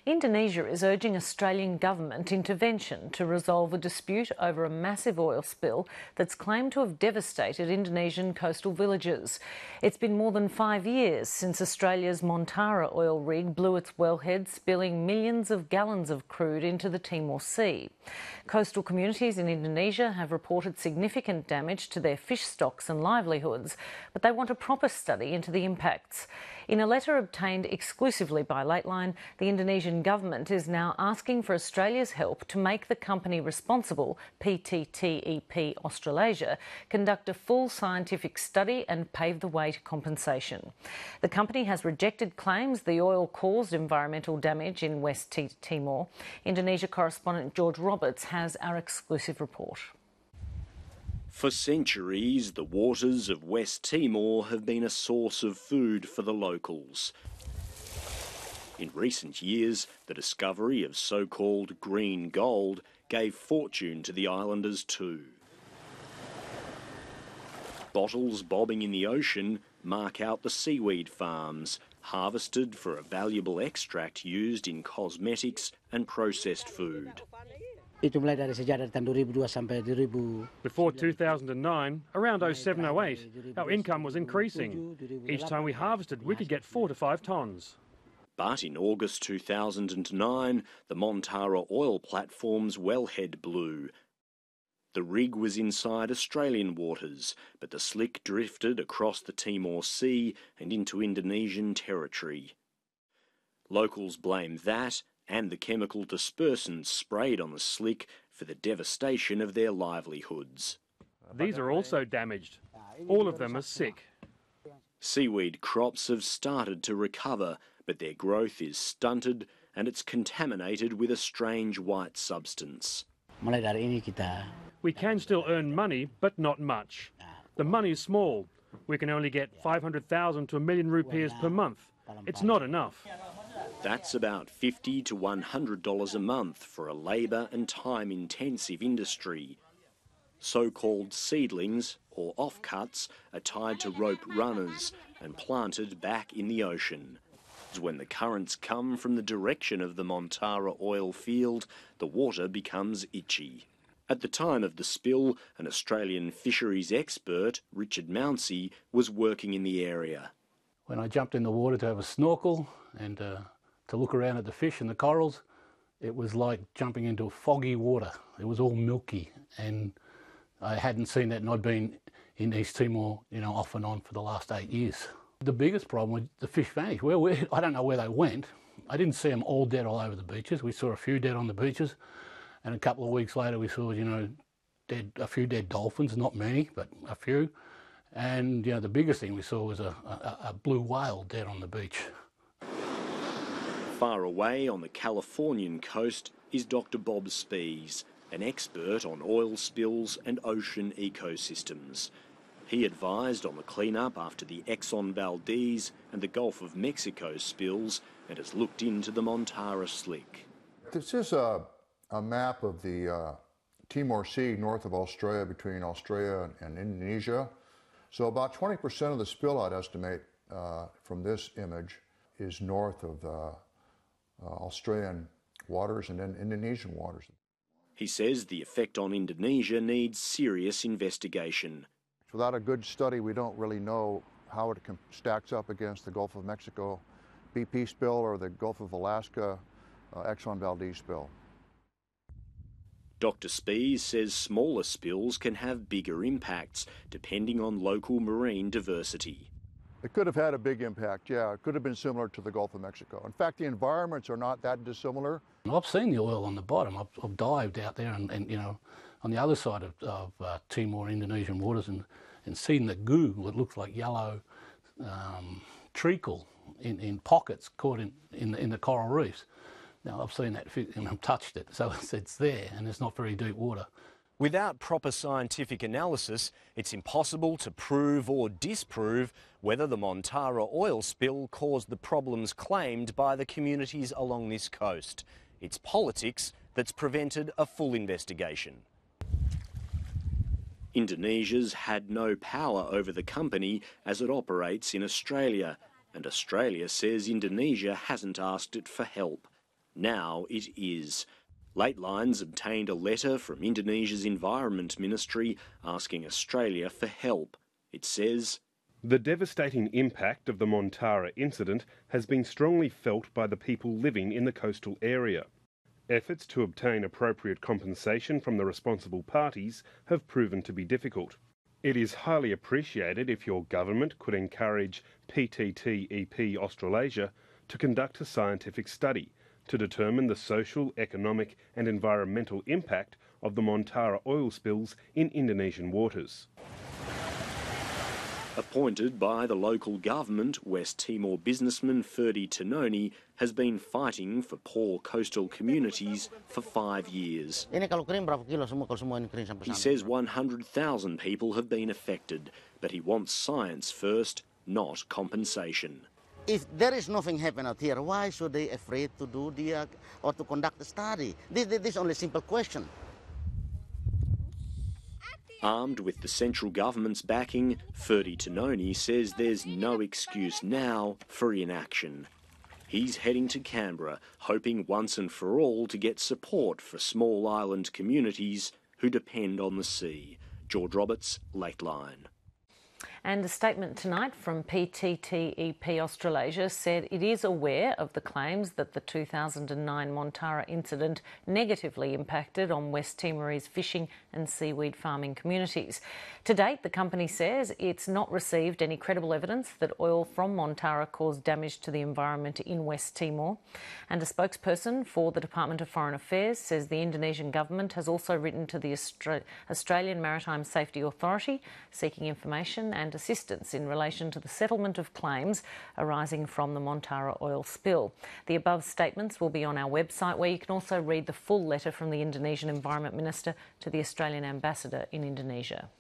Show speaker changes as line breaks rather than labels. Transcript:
Indonesia is urging Australian government intervention to resolve a dispute over a massive oil spill that's claimed to have devastated Indonesian coastal villages. It's been more than 5 years since Australia's Montara oil rig blew its wellhead, spilling millions of gallons of crude into the Timor Sea. Coastal communities in Indonesia have reported significant damage to their fish stocks and livelihoods, but they want a proper study into the impacts. In a letter obtained exclusively by LATELINE, the Indonesian Government is now asking for Australia's help to make the company responsible, PTTEP Australasia, conduct a full scientific study and pave the way to compensation. The company has rejected claims the oil caused environmental damage in West Timor. Indonesia correspondent George Roberts has our exclusive report.
For centuries, the waters of West Timor have been a source of food for the locals. In recent years, the discovery of so-called green gold gave fortune to the islanders too. Bottles bobbing in the ocean mark out the seaweed farms, harvested for a valuable extract used in cosmetics and processed food.
Before 2009, around 07-08, our income was increasing. Each time we harvested, we could get 4 to 5 tonnes.
But in August 2009, the Montara oil platform's wellhead blew. The rig was inside Australian waters, but the slick drifted across the Timor Sea and into Indonesian territory. Locals blame that and the chemical dispersants sprayed on the slick for the devastation of their livelihoods.
These are also damaged. All of them are sick.
Seaweed crops have started to recover, but their growth is stunted and it's contaminated with a strange white substance.
We can still earn money, but not much. The money is small. We can only get 500,000 to 1 million rupees per month. It's not enough.
That's about $50 to $100 a month for a labour and time-intensive industry. So-called seedlings, or offcuts, are tied to rope runners and planted back in the ocean. When the currents come from the direction of the Montara oil field, the water becomes itchy. At the time of the spill, an Australian fisheries expert, Richard Mounsey, was working in the area.
When I jumped in the water to have a snorkel and to look around at the fish and the corals, it was like jumping into foggy water. It was all milky, and I hadn't seen that, and I'd been in East Timor, off and on for the last 8 years. The biggest problem was the fish vanished. I don't know where they went. I didn't see them all dead all over the beaches. We saw a few dead on the beaches, and a couple of weeks later we saw, a few dead dolphins, not many, but a few. And, the biggest thing we saw was a blue whale dead on the beach.
Far away on the Californian coast is Dr. Bob Spies, an expert on oil spills and ocean ecosystems. He advised on the clean-up after the Exxon Valdez and the Gulf of Mexico spills and has looked into the Montara slick.
This is a map of the Timor Sea north of Australia, between Australia and Indonesia. So about 20% of the spill, I'd estimate, from this image is north of the Australian waters and then Indonesian waters.
He says the effect on Indonesia needs serious investigation.
Without a good study, we don't really know how it stacks up against the Gulf of Mexico BP spill or the Gulf of Alaska Exxon Valdez spill.
Dr. Spies says smaller spills can have bigger impacts depending on local marine diversity.
It could have had a big impact, yeah. It could have been similar to the Gulf of Mexico. In fact, the environments are not that dissimilar.
I've seen the oil on the bottom. I've dived out there and on the other side of Timor, Indonesian waters, and seen the goo that looks like yellow treacle in pockets caught in the coral reefs. Now, I've seen that and I've touched it, so it's there and it's not very deep water.
Without proper scientific analysis, it's impossible to prove or disprove whether the Montara oil spill caused the problems claimed by the communities along this coast. It's politics that's prevented a full investigation. Indonesia's had no power over the company as it operates in Australia, and Australia says Indonesia hasn't asked it for help. Now it is. Latelines obtained a letter from Indonesia's Environment Ministry asking Australia for help. It says,
"The devastating impact of the Montara incident has been strongly felt by the people living in the coastal area. Efforts to obtain appropriate compensation from the responsible parties have proven to be difficult. It is highly appreciated if your government could encourage PTTEP Australasia to conduct a scientific study to determine the social, economic and environmental impact of the Montara oil spills in Indonesian waters."
Appointed by the local government, West Timor businessman Ferdi Tanoni has been fighting for poor coastal communities for 5 years. He says 100,000 people have been affected, but he wants science first, not compensation.
If there is nothing happening out here, why should they afraid to do or to conduct the study? This is only a simple question.
Armed with the central government's backing, Ferdi Tanoni says there's no excuse now for inaction. He's heading to Canberra, hoping once and for all to get support for small island communities who depend on the sea. George Roberts, Lateline.
And a statement tonight from PTTEP Australasia said it is aware of the claims that the 2009 Montara incident negatively impacted on West Timorese fishing and seaweed farming communities. To date, the company says it's not received any credible evidence that oil from Montara caused damage to the environment in West Timor. And a spokesperson for the Department of Foreign Affairs says the Indonesian government has also written to the Australian Maritime Safety Authority seeking information and assistance in relation to the settlement of claims arising from the Montara oil spill. The above statements will be on our website, where you can also read the full letter from the Indonesian Environment Minister to the Australian Ambassador in Indonesia.